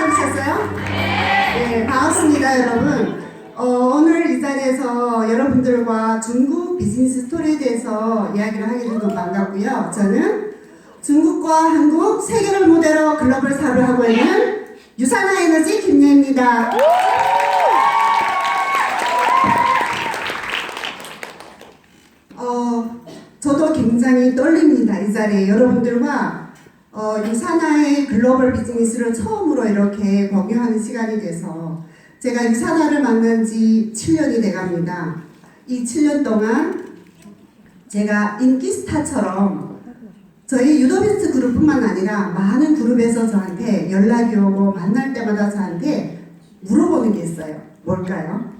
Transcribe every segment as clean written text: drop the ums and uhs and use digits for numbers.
알아두셨어요? 네, 반갑습니다, 여러분. 오늘 이 자리에서 여러분들과 중국 비즈니스 스토리에 대해서 이야기를 하게 돼서 반갑고요. 저는 중국과 한국 세계를 모델로 글로벌 사업을 하고 있는 유산화에너지 김예입니다. 저도 굉장히 떨립니다. 이 자리에 여러분들과 유산화의 글로벌 비즈니스를 처음으로 이렇게 공유하는 시간이 돼서 제가 유산화를 만난 지 7년이 돼갑니다. 이 7년 동안 제가 인기 스타처럼 저희 유도비스트 그룹뿐만 아니라 많은 그룹에서 저한테 연락이 오고 만날 때마다 저한테 물어보는 게 있어요. 뭘까요?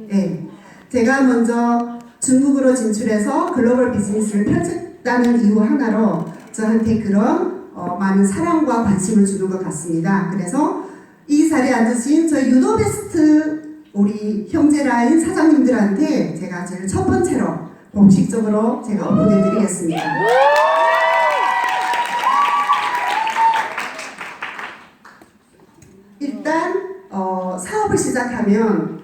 네, 제가 먼저 중국으로 진출해서 글로벌 비즈니스를 펼쳤다는 이유 하나로 저한테 그런 많은 사랑과 관심을 주는 것 같습니다. 그래서 이 자리에 앉으신 저희 유도베스트 우리 형제라인 사장님들한테 제가 제일 첫 번째로 공식적으로 제가 보내드리겠습니다. 일단 사업을 시작하면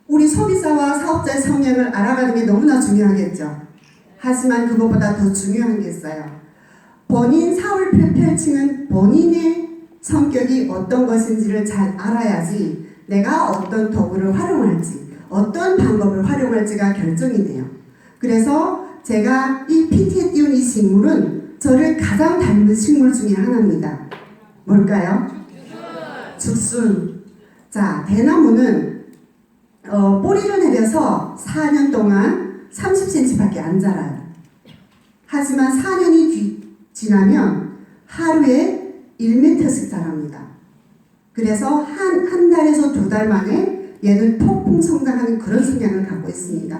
우리 소비자와 사업자의 성향을 알아가는 게 너무나 중요하겠죠. 하지만 그것보다 더 중요한 게 있어요. 본인 사업을 펼치는 본인의 성격이 어떤 것인지를 잘 알아야지 내가 어떤 도구를 활용할지 어떤 방법을 활용할지가 결정이 돼요. 그래서 제가 이 PT에 띄운 이 식물은 저를 가장 닮은 식물 중에 하나입니다. 뭘까요? 죽순. 자, 대나무는 뿌리를 내려서 4년 동안 30cm밖에 안 자라요. 하지만 4년이 지나면 하루에 1m씩 자랍니다. 그래서 한 달에서 2달 만에 얘는 폭풍 성장하는 그런 성향을 갖고 있습니다.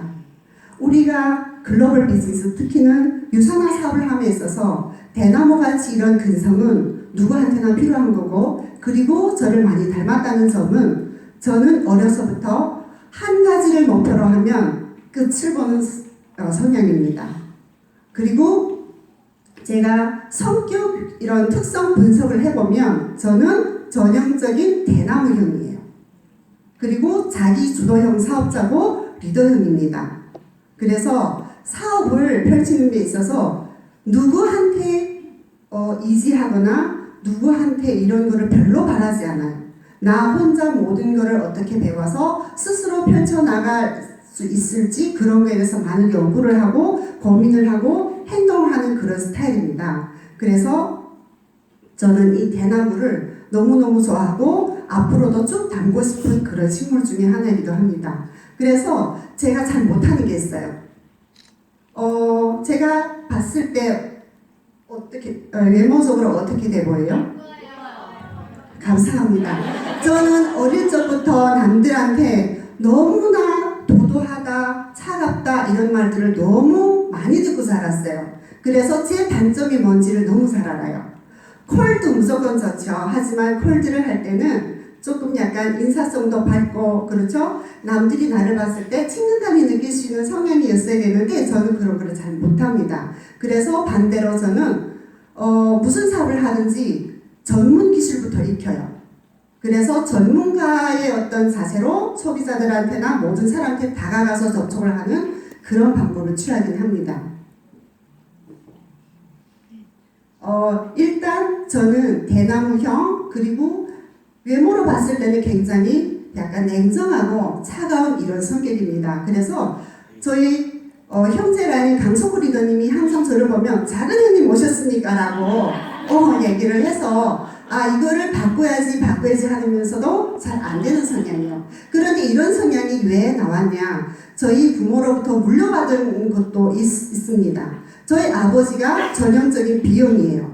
우리가 글로벌 비즈니스, 특히는 유산화 사업을 함에 있어서 대나무같이 이런 근성은 누구한테나 필요한 거고, 그리고 저를 많이 닮았다는 점은 저는 어려서부터 한 가지를 목표로 하면 끝을 보는 성향입니다. 그리고 제가 성격 이런 특성 분석을 해보면 저는 전형적인 대나무형이에요. 그리고 자기 주도형 사업자고 리더형입니다. 그래서 사업을 펼치는 데 있어서 누구한테 의지하거나 누구한테 이런 거를 별로 바라지 않아요. 나 혼자 모든 거를 어떻게 배워서 스스로 펼쳐나갈 수 있을지 그런 거에 대해서 많은 연구를 하고 고민을 하고 행동을 하는 그런 스타일입니다. 그래서 저는 이 대나무를 너무너무 좋아하고 앞으로도 쭉 담고 싶은 그런 식물 중에 하나이기도 합니다. 그래서 제가 잘 못하는 게 있어요. 제가 봤을 때 어떻게 외모적으로 어떻게 돼 보여요? 감사합니다. 저는 어릴 적부터 남들한테 너무나 도도하다, 차갑다 이런 말들을 너무 많이 듣고 자랐어요. 그래서 제 단점이 뭔지를 너무 잘 알아요. 콜드 무조건 좋죠. 하지만 콜드를 할 때는 조금 약간 인사성도 밝고 그렇죠? 남들이 나를 봤을 때 친근감이 느낄 수 있는 성향이었어야 되는데 저는 그런 걸 잘 못합니다. 그래서 반대로 저는 무슨 사업을 하든지 전문 기술부터 익혀요. 그래서 전문가의 어떤 자세로 소비자들한테나 모든 사람한테 다가가서 접촉을 하는 그런 방법을 취하긴 합니다. 일단 저는 대나무형, 그리고 외모로 봤을 때는 굉장히 약간 냉정하고 차가운 이런 성격입니다. 그래서 저희 형제라인 강석구 리더님이 항상 저를 보면 작은 형님 오셨습니까? 라고 얘기를 해서 이거를 바꿔야지 하면서도 잘 안 되는 성향이에요. 그런데 이런 성향이 왜 나왔냐? 저희 부모로부터 물려받은 것도 있습니다. 저희 아버지가 전형적인 B형이에요.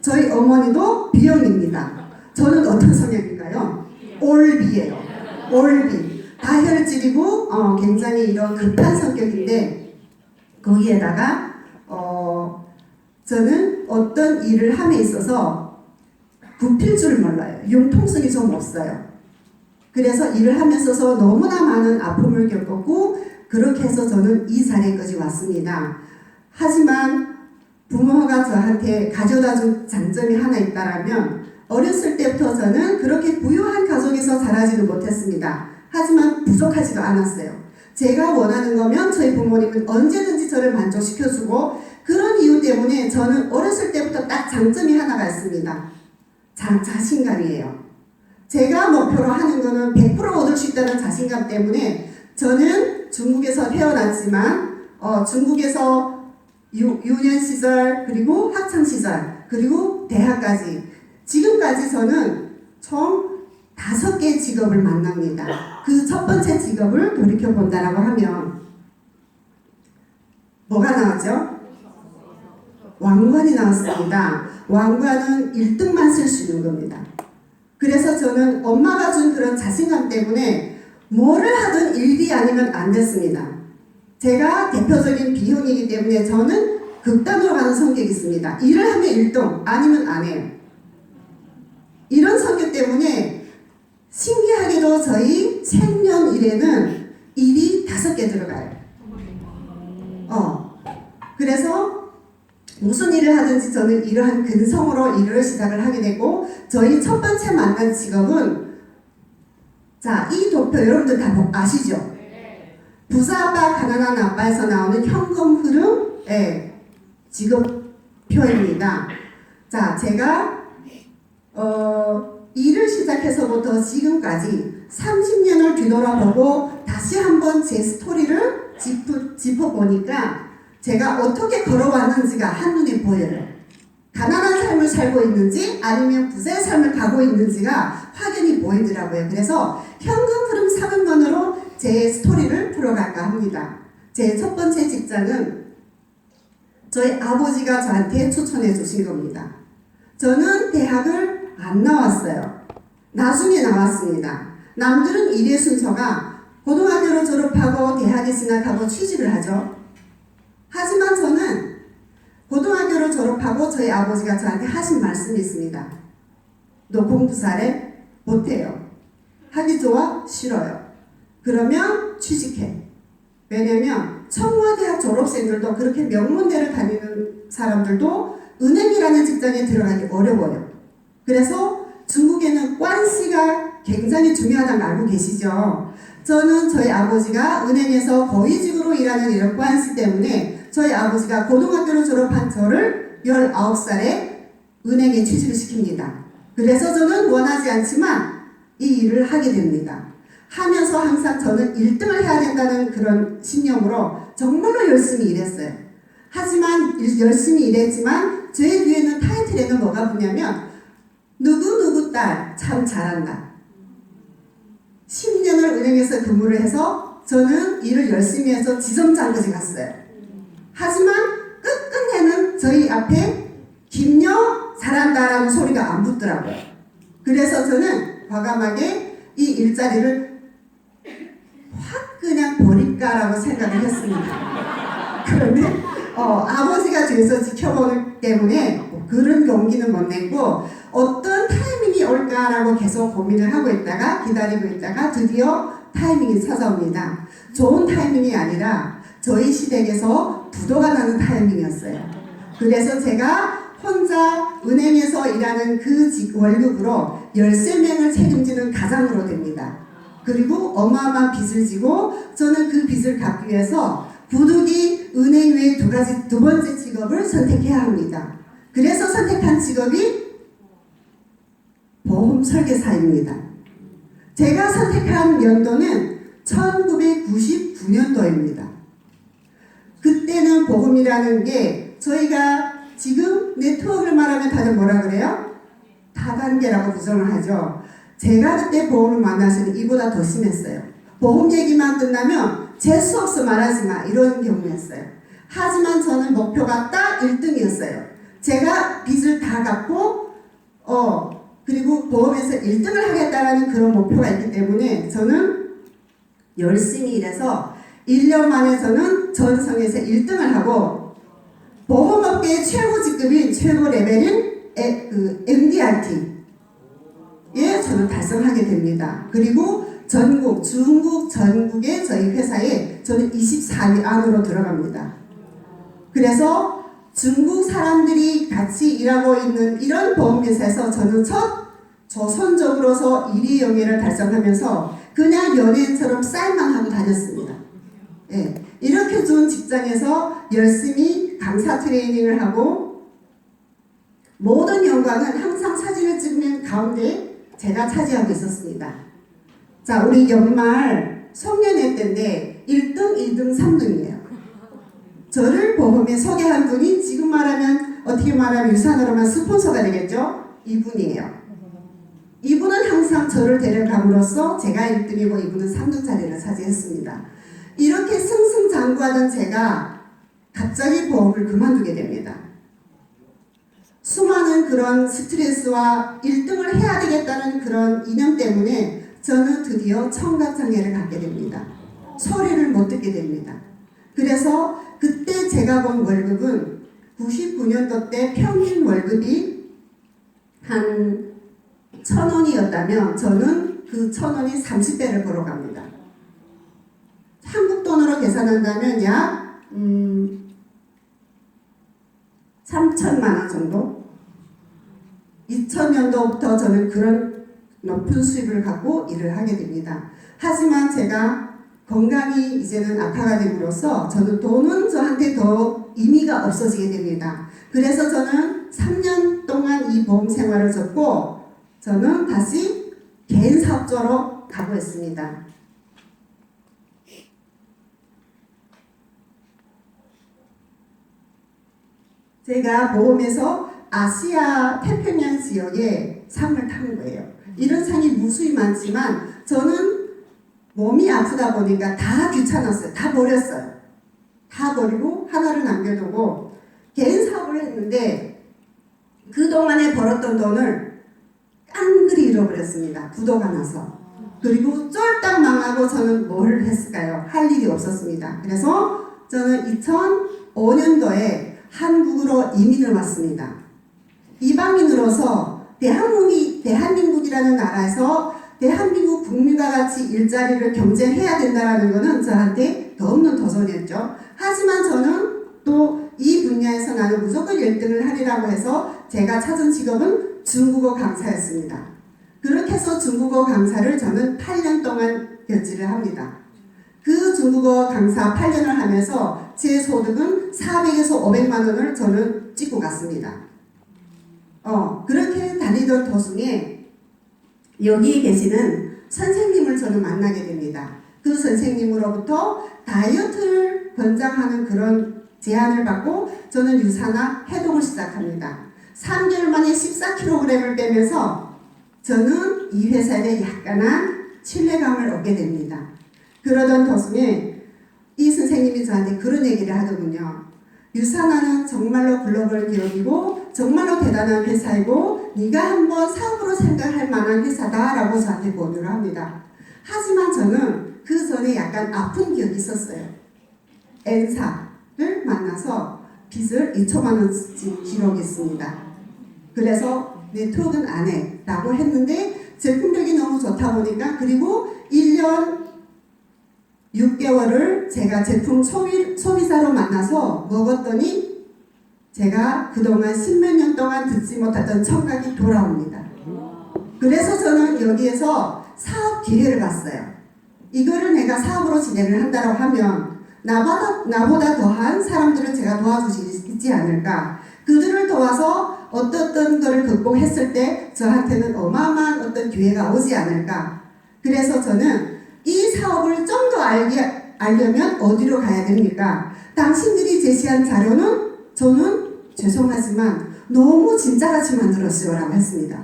저희 어머니도 B형입니다. 저는 어떤 성향인가요? 올비예요. 올비. 다혈질이고 굉장히 이런 급한 성격인데 거기에다가 저는 어떤 일을 함에 있어서 굽힐 줄 몰라요. 융통성이 좀 없어요. 그래서 일을 하면서 너무나 많은 아픔을 겪었고 그렇게 해서 저는 이 자리까지 왔습니다. 하지만 부모가 저한테 가져다 준 장점이 하나 있다라면 어렸을 때부터 저는 그렇게 부유한 가족에서 자라지도 못했습니다. 하지만 부족하지도 않았어요. 제가 원하는 거면 저희 부모님은 언제든지 저를 만족시켜주고 그런 이유 때문에 저는 어렸을 때부터 딱 장점이 하나가 있습니다. 자신감이에요. 제가 목표로 하는 거는 100% 얻을 수 있다는 자신감 때문에 저는 중국에서 태어났지만 중국에서 유년 시절 그리고 학창 시절 그리고 대학까지 지금까지 저는 총 5개의 직업을 만납니다. 그 첫 번째 직업을 돌이켜본다라고 하면 뭐가 나왔죠? 왕관이 나왔습니다. 왕관은 1등만 쓸 수 있는 겁니다. 그래서 저는 엄마가 준 그런 자신감 때문에 뭐를 하든 일이 아니면 안 됐습니다. 제가 대표적인 B형이기 때문에 저는 극단으로 가는 성격이 있습니다. 일을 하면 1등, 아니면 안 해요. 이런 성격 때문에 신기하게도 저희 생년일에는 일이 5개 들어가요. 그래서 무슨 일을 하든지 저는 이러한 근성으로 일을 시작을 하게 되고 저희 첫 번째 만난 직업은 자, 이 도표 여러분들 다 아시죠? 부자아빠 가난한 아빠에서 나오는 현금 흐름 직업표입니다. 자, 제가 일을 시작해서부터 지금까지 30년을 뒤돌아보고 다시 한번 제 스토리를 짚어보니까 제가 어떻게 걸어왔는지가 한눈에 보여요. 가난한 삶을 살고 있는지 아니면 부자의 삶을 가고 있는지가 확연히 보이더라고요. 그래서 현금 흐름 3원으로 제 스토리를 풀어갈까 합니다. 제 첫 번째 직장은 저희 아버지가 저한테 추천해 주신 겁니다. 저는 대학을 안 나왔어요. 나중에 나왔습니다. 남들은 일의 순서가 고등학교를 졸업하고 대학에 진학하고 취직을 하죠. 하지만 저는 고등학교를 졸업하고 저희 아버지가 저한테 하신 말씀이 있습니다. 너 공부 잘해? 못해요. 하기 좋아? 싫어요. 그러면 취직해. 왜냐면 청와대학 졸업생들도 그렇게 명문대를 다니는 사람들도 은행이라는 직장에 들어가기 어려워요. 그래서 중국에는 관시가 굉장히 중요하다는 걸 알고 계시죠? 저는 저희 아버지가 은행에서 고위직으로 일하는 이런 관시 때문에 저희 아버지가 고등학교를 졸업한 저를 19살에 은행에 취직을 시킵니다. 그래서 저는 원하지 않지만 이 일을 하게 됩니다. 하면서 항상 저는 1등을 해야 된다는 그런 신념으로 정말로 열심히 일했어요. 하지만 열심히 일했지만 제 뒤에는 타이틀에는 뭐가 붙냐면 누구누구 딸 참 잘한다. 10년을 은행에서 근무를 해서 저는 일을 열심히 해서 지점장까지 갔어요. 하지만 끝끝내는 저희 앞에 김여 잘한다라는 소리가 안 붙더라고요. 그래서 저는 과감하게 이 일자리를 확 그냥 버릴까라고 생각을 했습니다. 그런데 아버지가 뒤에서 지켜보기 때문에 그런 용기는 못 냈고 어떤 타이밍이 올까라고 계속 고민을 하고 있다가 기다리고 있다가 드디어 타이밍이 찾아옵니다. 좋은 타이밍이 아니라 저희 시댁에서 부도가 나는 타이밍이었어요. 그래서 제가 혼자 은행에서 일하는 그 월급으로 13명을 책임지는 가장으로 됩니다. 그리고 어마어마한 빚을 지고 저는 그 빚을 갚기 위해서 부득이 은행 외에 두 번째 직업을 선택해야 합니다. 그래서 선택한 직업이 보험 설계사입니다. 제가 선택한 연도는 1999년도입니다. 그때는 보험이라는 게 저희가 지금 네트워크를 말하면 다들 뭐라 그래요? 다단계라고 부정을 하죠. 제가 그때 보험을 만났을 때 이보다 더 심했어요. 보험 얘기만 끝나면 재수없어 말하지 마 이런 경우였어요. 하지만 저는 목표가 딱 1등이었어요. 제가 빚을 다 갚고 그리고 보험에서 1등을 하겠다라는 그런 목표가 있기 때문에 저는 열심히 일해서 1년 만에 저는 전성에서 1등을 하고 보험업계의 최고 직급인 최고 레벨인 MDRT에 저는 달성하게 됩니다. 그리고 중국 전국의 저희 회사에 저는 24위 안으로 들어갑니다. 그래서 중국 사람들이 같이 일하고 있는 이런 보험회사에서 저는 조선족으로서 1위 영예를 달성하면서 그냥 연예인처럼 사인만 하고 다녔습니다. 예, 이렇게 좋은 직장에서 열심히 강사 트레이닝을 하고 모든 영광은 항상 사진을 찍는 가운데 제가 차지하고 있었습니다. 자, 우리 연말 송년회 때인데 1등, 2등, 3등이에요. 저를 보험에 소개한 분이 지금 말하면 어떻게 말하면 유산으로만 스폰서가 되겠죠? 이분이에요. 이분은 항상 저를 데려감으로써 제가 1등이고 이분은 3등 자리를 차지했습니다. 이렇게 승승장구하던 제가 갑자기 보험을 그만두게 됩니다. 수많은 그런 스트레스와 1등을 해야 되겠다는 그런 이념 때문에 저는 드디어 청각장애를 갖게 됩니다. 소리를 못 듣게 됩니다. 그래서 그때 제가 본 월급은 99년도 때 평균 월급이 한 1,000원이었다면 저는 그 1,000원이 30배를 벌어갑니다. 한국 돈으로 계산한다면 약 3천만 원 정도? 2000년도부터 저는 그런 높은 수입을 갖고 일을 하게 됩니다. 하지만 제가 건강이 이제는 악화가 됨으로써 저는 돈은 저한테 더 의미가 없어지게 됩니다. 그래서 저는 3년 동안 이 보험 생활을 접고 저는 다시 개인 사업자로 가고 있습니다. 제가 보험에서 아시아 태평양 지역에 상을 탄 거예요. 이런 상이 무수히 많지만 저는 몸이 아프다 보니까 다 귀찮았어요. 다 버렸어요. 다 버리고 하나를 남겨두고 개인 사업을 했는데 그동안에 벌었던 돈을 깡그리 잃어버렸습니다. 부도가 나서. 그리고 쫄딱 망하고 저는 뭘 했을까요? 할 일이 없었습니다. 그래서 저는 2005년도에 한국으로 이민을 왔습니다. 이방인으로서 대한민국이라는 나라에서 대한민국 국민과 같이 일자리를 경쟁해야 된다는 것은 저한테 더 없는 도전이었죠. 하지만 저는 또 이 분야에서 나는 무조건 1등을 하리라고 해서 제가 찾은 직업은 중국어 강사였습니다. 그렇게 해서 중국어 강사를 저는 8년 동안 견지를 합니다. 그 중국어 강사 8년을 하면서 제 소득은 400에서 500만 원을 저는 찍고 갔습니다. 그렇게 다니던 도중에 여기 계시는 선생님을 저는 만나게 됩니다. 그 선생님으로부터 다이어트를 권장하는 그런 제안을 받고 저는 유산화 해독을 시작합니다. 3개월 만에 14kg을 빼면서 저는 이 회사에 약간한 신뢰감을 얻게 됩니다. 그러던 도중에 이 선생님이 저한테 그런 얘기를 하더군요. 유산화는 정말로 글로벌 기업이고 정말로 대단한 회사이고 네가 한번 사업으로 생각할 만한 회사다라고 저한테 권유를 합니다. 하지만 저는 그 전에 약간 아픈 기억이 있었어요. N사를 만나서 빚을 2천만 원씩 기록이 있습니다. 그래서 네트워크는 안 해 라고 했는데 제품력이 너무 좋다 보니까 그리고 1년 6개월을 제가 제품 소비자로 만나서 먹었더니 제가 그동안 10몇 년 동안 듣지 못했던 청각이 돌아옵니다. 그래서 저는 여기에서 사업 기회를 봤어요. 이거를 내가 사업으로 진행을 한다고 하면 나보다 더한 사람들을 제가 도와줄 수 있지 않을까. 그들을 도와서 어떤 거를 극복했을 때 저한테는 어마어마한 어떤 기회가 오지 않을까. 그래서 저는 이 사업을 좀 더 알려면 어디로 가야 됩니까? 당신들이 제시한 자료는 저는 죄송하지만 너무 진짜같이 만들었어요 라고 했습니다.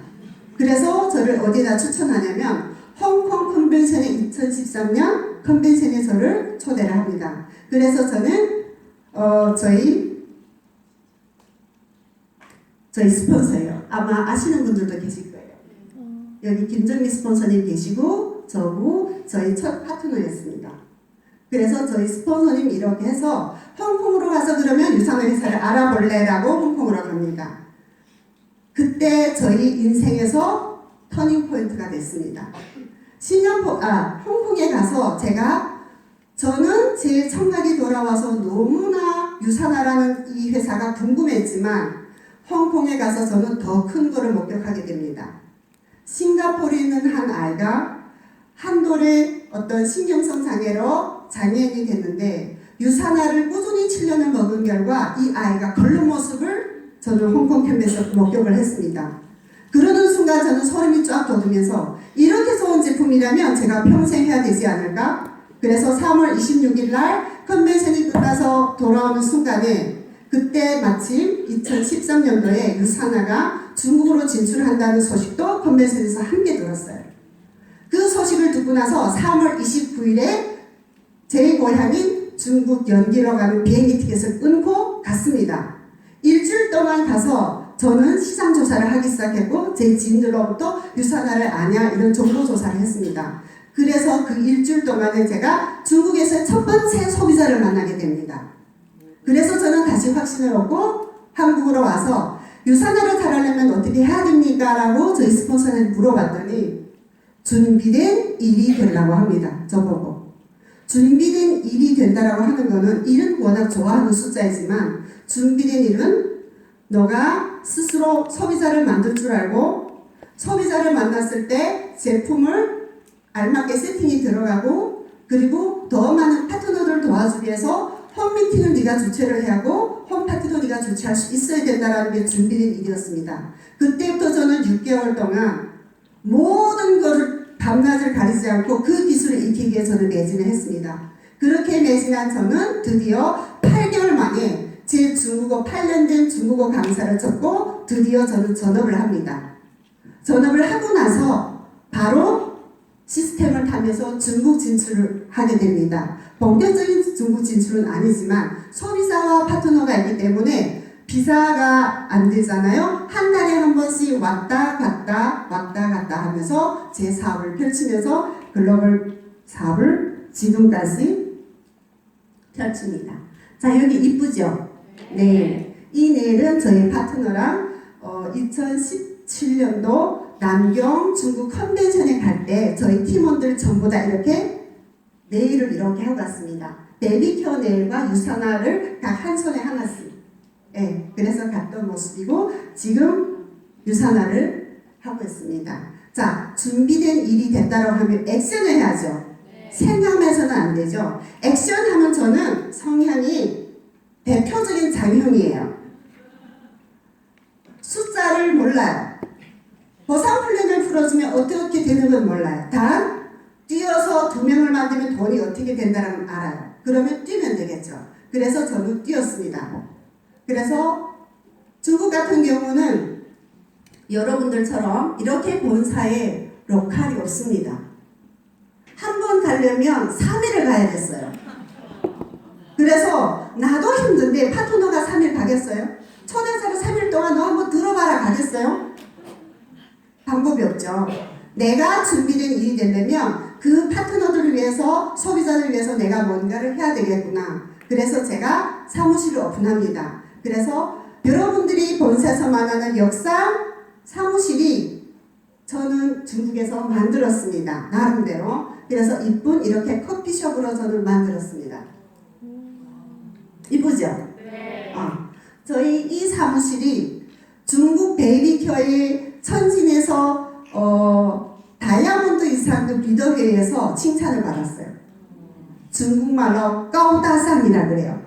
그래서 저를 어디다 추천하냐면 홍콩 컨벤션의 2013년 컨벤션에 저를 초대를 합니다. 그래서 저는 저희 스폰서예요. 아마 아시는 분들도 계실 거예요. 여기 김정미 스폰서님 계시고 저고 저희 첫 파트너였습니다. 그래서 저희 스폰서님 이렇게 해서 홍콩으로 가서 그러면 유산화 회사를 알아볼래라고 홍콩으로 갑니다. 그때 저희 인생에서 터닝 포인트가 됐습니다. 홍콩에 가서 저는 제 청각이 돌아와서 너무나 유산화라는 이 회사가 궁금했지만 홍콩에 가서 저는 더 큰 거를 목격하게 됩니다. 싱가포르에 있는 한 아이가 한돌의 어떤 신경성 장애로 장애인이 됐는데 유산화를 꾸준히 7년을 먹은 결과 이 아이가 걷는 모습을 저는 홍콩 캠프에서 목격을 했습니다. 그러는 순간 저는 소름이 쫙 돋으면서 이렇게 좋은 제품이라면 제가 평생 해야 되지 않을까? 그래서 3월 26일 날 컨벤션이 끝나서 돌아오는 순간에 그때 마침 2013년도에 유산화가 중국으로 진출한다는 소식도 컨벤션에서 함께 들었어요. 그 소식을 듣고 나서 3월 29일에 제 고향인 중국 연기로 가는 비행기 티켓을 끊고 갔습니다. 일주일 동안 가서 저는 시장 조사를 하기 시작했고 제 지인들로부터 유산화를 아냐 이런 정보 조사를 했습니다. 그래서 그 일주일 동안에 제가 중국에서 첫 번째 소비자를 만나게 됩니다. 그래서 저는 다시 확신을 얻고 한국으로 와서 유산화를 잘하려면 어떻게 해야 됩니까? 라고 저희 스폰서한테 물어봤더니 준비된 일이 되려고 합니다. 저보고. 준비된 일이 된다라고 하는 거는 일은 워낙 좋아하는 숫자이지만 준비된 일은 너가 스스로 소비자를 만들 줄 알고 소비자를 만났을 때 제품을 알맞게 세팅이 들어가고 그리고 더 많은 파트너를 도와주기 위해서 홈미팅을 네가 주최를 해야 하고 홈파티도 네가 주최할 수 있어야 된다는 게 준비된 일이었습니다. 그때부터 저는 6개월 동안 모든 것을 밤낮을 가리지 않고 그 기술을 익히기 위해 저는 매진을 했습니다. 그렇게 매진한 저는 드디어 8개월 만에 제 중국어 8년 된 중국어 강사를 접고 드디어 저는 전업을 합니다. 전업을 하고 나서 바로 시스템을 타면서 중국 진출을 하게 됩니다. 본격적인 중국 진출은 아니지만 소비자와 파트너가 있기 때문에 비자가 안 되잖아요. 한 달에 한 번씩 왔다 갔다 하면서 제 사업을 펼치면서 글로벌 사업을 지금까지 펼칩니다. 자, 여기 이쁘죠? 네. 이 네일은 저희 파트너랑 2017년도 남경 중국 컨벤션에 갈 때 저희 팀원들 전부 다 이렇게 네일을 이렇게 하고 갔습니다. 베비큐어 네일과 유산화를 각 한 손에 하나씩. 네, 그래서 갔던 모습이고 지금 유산화를 하고 있습니다. 자, 준비된 일이 됐다고 하면 액션을 해야죠. 생각만 해서는 안 되죠. 액션 하면 저는 성향이 대표적인 장형이에요. 숫자를 몰라요. 보상 플랜을 풀어주면 어떻게 되는 건 몰라요. 단 뛰어서 2명을 만들면 돈이 어떻게 된다는 걸 알아요. 그러면 뛰면 되겠죠. 그래서 저는 뛰었습니다. 그래서 중국 같은 경우는 여러분들처럼 이렇게 본사에 로컬이 없습니다. 한 번 가려면 3일을 가야 됐어요. 그래서 나도 힘든데 파트너가 3일 가겠어요? 초대사를 3일 동안 너 한번 들어봐라 가겠어요? 방법이 없죠. 내가 준비된 일이 되려면 그 파트너들을 위해서 소비자를 위해서 내가 뭔가를 해야 되겠구나. 그래서 제가 사무실을 오픈합니다. 그래서 여러분들이 본사에서 말하는 역삼 사무실이 저는 중국에서 만들었습니다. 나름대로. 그래서 이쁜 이렇게 커피숍으로 저는 만들었습니다. 이쁘죠? 네. 저희 이 사무실이 중국 베이비큐어의 천진에서 다이아몬드 이상급 리더회에서 칭찬을 받았어요. 중국말로 까오다상이라 그래요.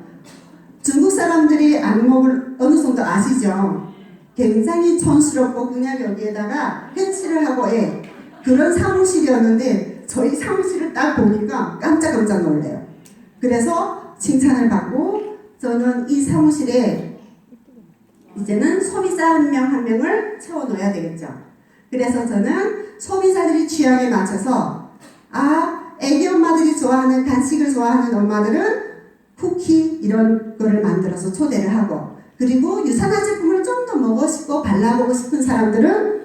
중국 사람들이 안목을 어느 정도 아시죠? 굉장히 촌스럽고 그냥 여기에다가 해치를 하고 그런 사무실이었는데 저희 사무실을 딱 보니까 깜짝깜짝 놀래요. 그래서 칭찬을 받고 저는 이 사무실에 이제는 소비자 한 명 한 명을 채워넣어야 되겠죠. 그래서 저는 소비자들이 취향에 맞춰서 애기 엄마들이 좋아하는 간식을 좋아하는 엄마들은 쿠키 이런 거를 만들어서 초대를 하고 그리고 유산화 제품을 좀 더 먹고 싶고 발라보고 싶은 사람들은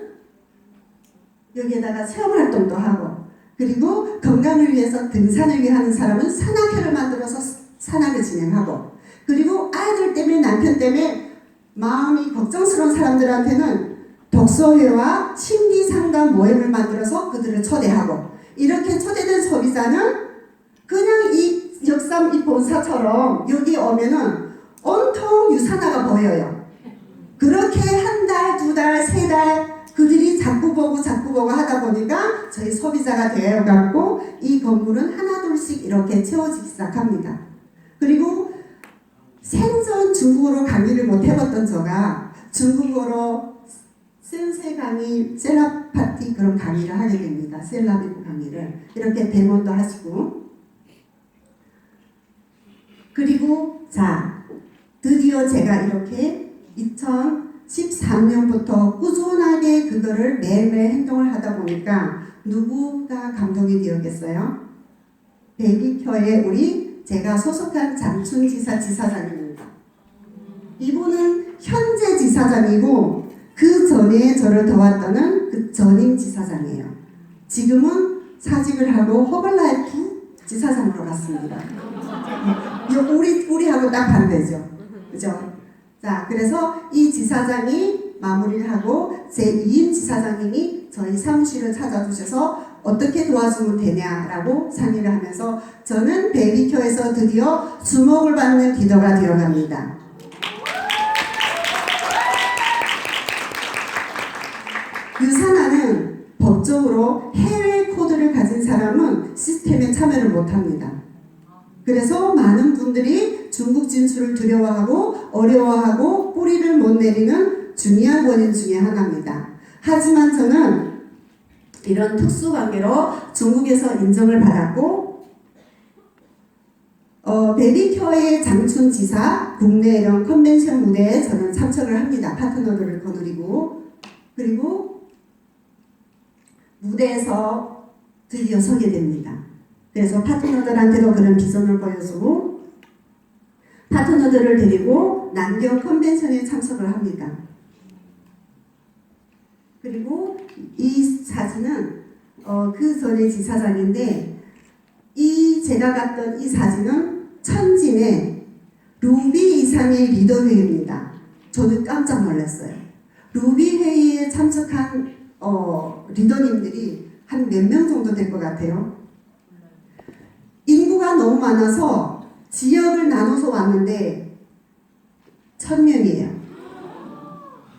여기에다가 체험활동도 하고 그리고 건강을 위해서 등산을 위하는 사람은 산악회를 만들어서 산악을 진행하고 그리고 아이들 때문에 남편 때문에 마음이 걱정스러운 사람들한테는 독서회와 심리상담 모임을 만들어서 그들을 초대하고 이렇게 초대된 소비자는 그냥 이 역삼 이 본사처럼 여기 오면은 온통 유산화가 보여요. 그렇게 한 달, 두 달, 세 달 그들이 자꾸 보고 하다 보니까 저희 소비자가 되어갖고 이 건물은 하나둘씩 이렇게 채워지기 시작합니다. 그리고 생전 중국어로 강의를 못 해봤던 저가 중국어로 센세 강의, 셀라파티 그런 강의를 하게 됩니다. 셀라비브 강의를 이렇게 데모도 하시고, 그리고 자 드디어 제가 이렇게 2013년부터 꾸준하게 그거를 매일매일 행동을 하다 보니까 누구가 감동이 되었겠어요? 베비큐어의 우리 제가 소속한 장춘지사 지사장입니다. 이분은 현재 지사장이고 그 전에 저를 도왔던 그 전임 지사장이에요. 지금은 사직을 하고 허벌라이프 지사장으로 갔습니다. 우리하고 딱 반대죠. 그죠? 자, 그래서 이 지사장이 마무리를 하고 제 2임 지사장님이 저희 사무실을 찾아주셔서 어떻게 도와주면 되냐라고 상의를 하면서 저는 베비큐어에서 드디어 주목을 받는 리더가 되어갑니다. 유산화는 법적으로 해외 코드를 가진 사람은 시스템에 참여를 못합니다. 그래서 많은 분들이 중국 진출을 두려워하고 어려워하고 뿌리를 못 내리는 중요한 원인 중에 하나입니다. 하지만 저는 이런 특수관계로 중국에서 인정을 받았고 베비큐어의 장춘지사 국내 이런 컨벤션 무대에 저는 참석을 합니다. 파트너들을 거느리고, 그리고 무대에서 드디어 서게 됩니다. 그래서 파트너들한테도 그런 비전을 보여주고 파트너들을 데리고 남경 컨벤션에 참석을 합니다. 그리고 이 사진은 그 전에 지사장인데 제가 갔던 이 사진은 천진의 루비 이상의 리더 회의입니다. 저는 깜짝 놀랐어요. 루비 회의에 참석한 리더님들이 한 몇 명 정도 될 것 같아요. 인구가 너무 많아서 지역을 나눠서 왔는데 1000명이에요.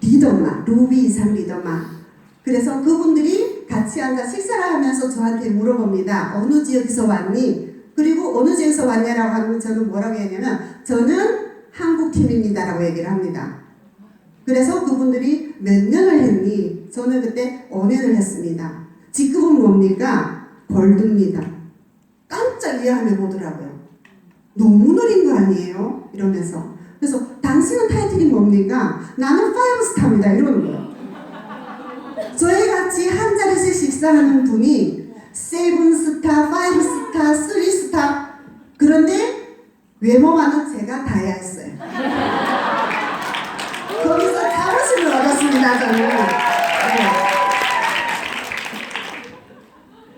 리더만, 루비 이상 리더만. 그래서 그분들이 같이 앉아 식사를 하면서 저한테 물어봅니다. 어느 지역에서 왔니? 그리고 어느 지역에서 왔냐라고 하면 저는 뭐라고 했냐면 저는 한국 팀입니다라고 얘기를 합니다. 그래서 그분들이 몇 년을 했니? 저는 그때 5년을 했습니다. 직급은 뭡니까? 골드입니다. 깜짝 이해하며 보더라고요. 너무 느린 거 아니에요? 이러면서. 그래서 당신은 타이틀이 뭡니까? 나는 5스타입니다. 이러는 거예요. 저희 같이 한 자리씩 식사하는 분이 7스타, 5스타, 3스타. 그런데 외모만은 제가 다이아였어요. 거기서 자부심을 얻었습니다. 저는. 네.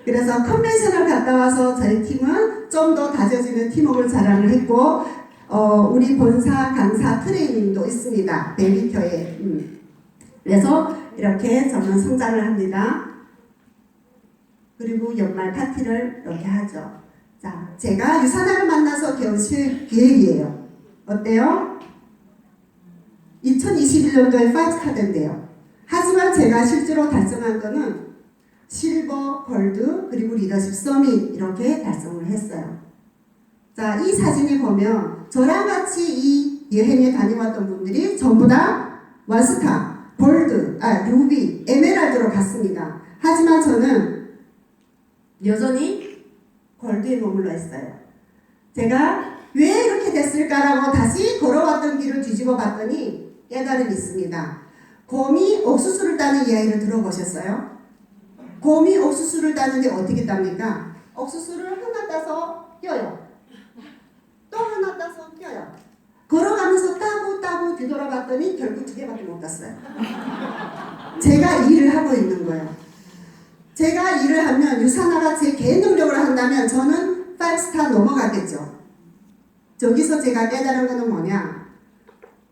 그래서 컨벤션을 갔다 와서 저희 팀은 좀 더 다져지는 팀워크를 자랑을 했고 우리 본사 강사 트레이닝도 있습니다. 베비큐어에. 그래서 이렇게 저는 성장을 합니다. 그리고 연말 파티를 이렇게 하죠. 자, 제가 유산화를 만나서 겨운 기획이에요. 어때요? 2021년도에 5스타 된대요. 하지만 제가 실제로 달성한 거는 실버, 골드, 그리고 리더십 서밋 이렇게 달성을 했어요. 자, 이 사진을 보면 저랑 같이 이 여행에 다녀왔던 분들이 전부 다 원스타, 골드, 루비, 에메랄드로 갔습니다. 하지만 저는 여전히 골드에 머물러 있어요. 제가 왜 이렇게 됐을까라고 다시 걸어왔던 길을 뒤집어 봤더니 깨달음이 있습니다. 곰이 옥수수를 따는 이야기를 들어보셨어요? 곰이 옥수수를 따는데 어떻게 땁니까? 옥수수를 하나 따서 껴요. 또 하나 따서 껴요. 걸어가면서 따고 뒤돌아봤더니 결국 2개밖에 못 땄어요. 제가 일을 하고 있는 거예요. 제가 일을 하면 유산화가 제 개인 능력으로 한다면 저는 5스타 넘어가겠죠. 저기서 제가 깨달은 거는 뭐냐?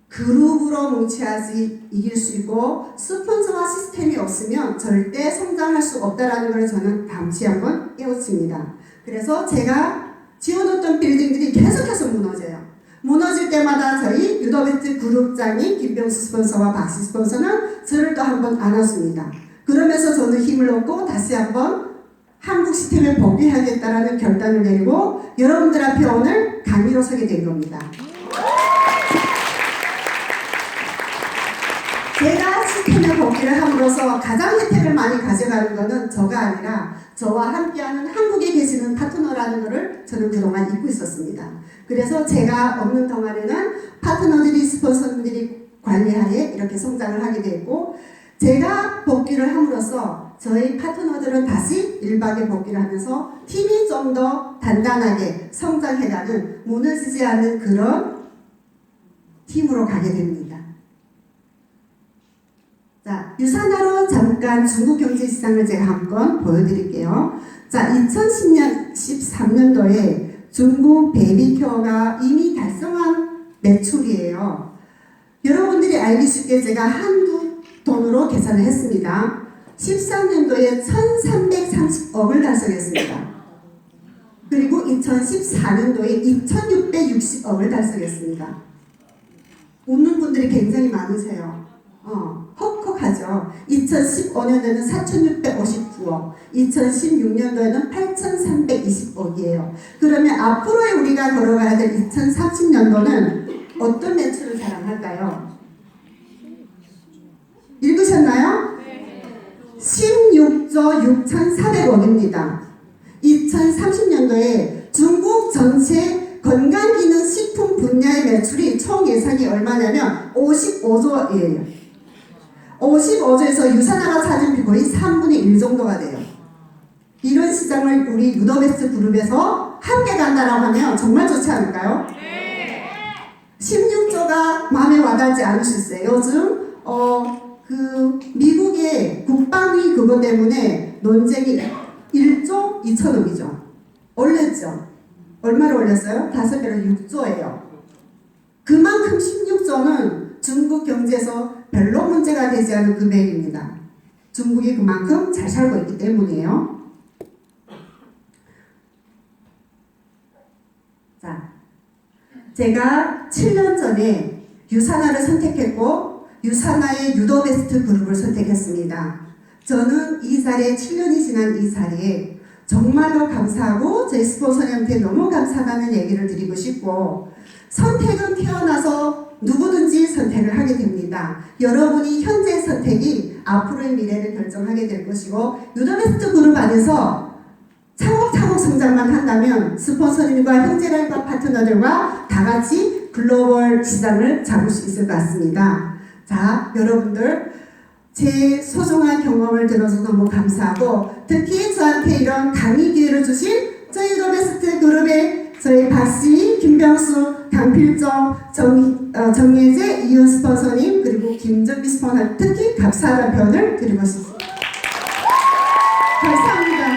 그룹으로 뭉쳐야지 이길 수 있고 스폰서와 시스템이 없으면 절대 성장할 수 없다라는 걸 저는 다음치 한번 깨우칩니다. 그래서 제가 지어놓던 빌딩들이 계속해서 무너져요. 무너질 때마다 저희 유더베스트 그룹장인 김병수 스폰서와 박씨 스폰서는 저를 또 한번 안아줍니다. 그러면서 저는 힘을 얻고 다시 한번 한국 시스템을 복귀하겠다라는 결단을 내리고 여러분들 앞에 오늘 강의로 서게 된 겁니다. 제가 시스템에 복귀를 함으로써 가장 혜택을 많이 가져가는 것은 저가 아니라 저와 함께하는 한국에 계시는 파트너라는 것을 저는 그동안 잊고 있었습니다. 그래서 제가 없는 동안에는 파트너들이 스폰서들이 관리하에 이렇게 성장을 하게 됐고 제가 복귀를 함으로써 저희 파트너들은 다시 일박에 복귀를 하면서 팀이 좀 더 단단하게 성장해가는 무너지지 않는 그런 팀으로 가게 됩니다. 자, 유산화로 잠깐 중국 경제시장을 제가 한번 보여드릴게요. 자, 2010년, 13년도에 중국 베이비케어가 이미 달성한 매출이에요. 여러분들이 알기 쉽게 제가 한국 돈으로 계산을 했습니다. 13년도에 1330억을 달성했습니다. 그리고 2014년도에 2660억을 달성했습니다. 웃는 분들이 굉장히 많으세요. 헉헉하죠. 2015년도에는 4659억, 2016년도에는 8320억이에요. 그러면 앞으로의 우리가 걸어가야 될 2030년도는 어떤 매출을 자랑할까요? 읽으셨나요? 16조 6,400억입니다. 2030년도에 중국 전체 건강기능식품 분야의 매출이 총 예상이 얼마냐면 55조예요. 55조에서 유산화가 차지하는 거의 3분의 1 정도가 돼요. 이런 시장을 우리 유더베스트 그룹에서 함께 간다라고 하면 정말 좋지 않을까요? 16조가 마음에 와닿지 않으셨어요? 요즘 미국의 국방위 그것 때문에 논쟁이 1조 2천억이죠. 올렸죠. 얼마를 올렸어요? 5배로 6조예요. 그만큼 16조는 중국 경제에서 별로 문제가 되지 않은 금액입니다. 중국이 그만큼 잘 살고 있기 때문이에요. 자, 제가 7년 전에 유산화를 선택했고 유산화의 유더베스트 그룹을 선택했습니다. 저는 이 자리에 7년이 지난 이 자리에 정말로 감사하고 저희 스폰서님한테 너무 감사하다는 얘기를 드리고 싶고 선택은 태어나서 누구든지 선택을 하게 됩니다. 여러분이 현재 선택이 앞으로의 미래를 결정하게 될 것이고 유더베스트 그룹 안에서 차곡차곡 성장만 한다면 스폰서님과 형제랄과 파트너들과 다 같이 글로벌 시장을 잡을 수 있을 것 같습니다. 자, 여러분들 제 소중한 경험을 들어서 너무 감사하고 특히 저한테 이런 강의 기회를 주신 저희 유더베스트 그룹의 저희 박씨, 김병수, 강필정, 정예재, 이윤 스폰서님 그리고 김정미 스폰서 특히 감사하다는 표현을 드리고 싶습니다. 감사합니다.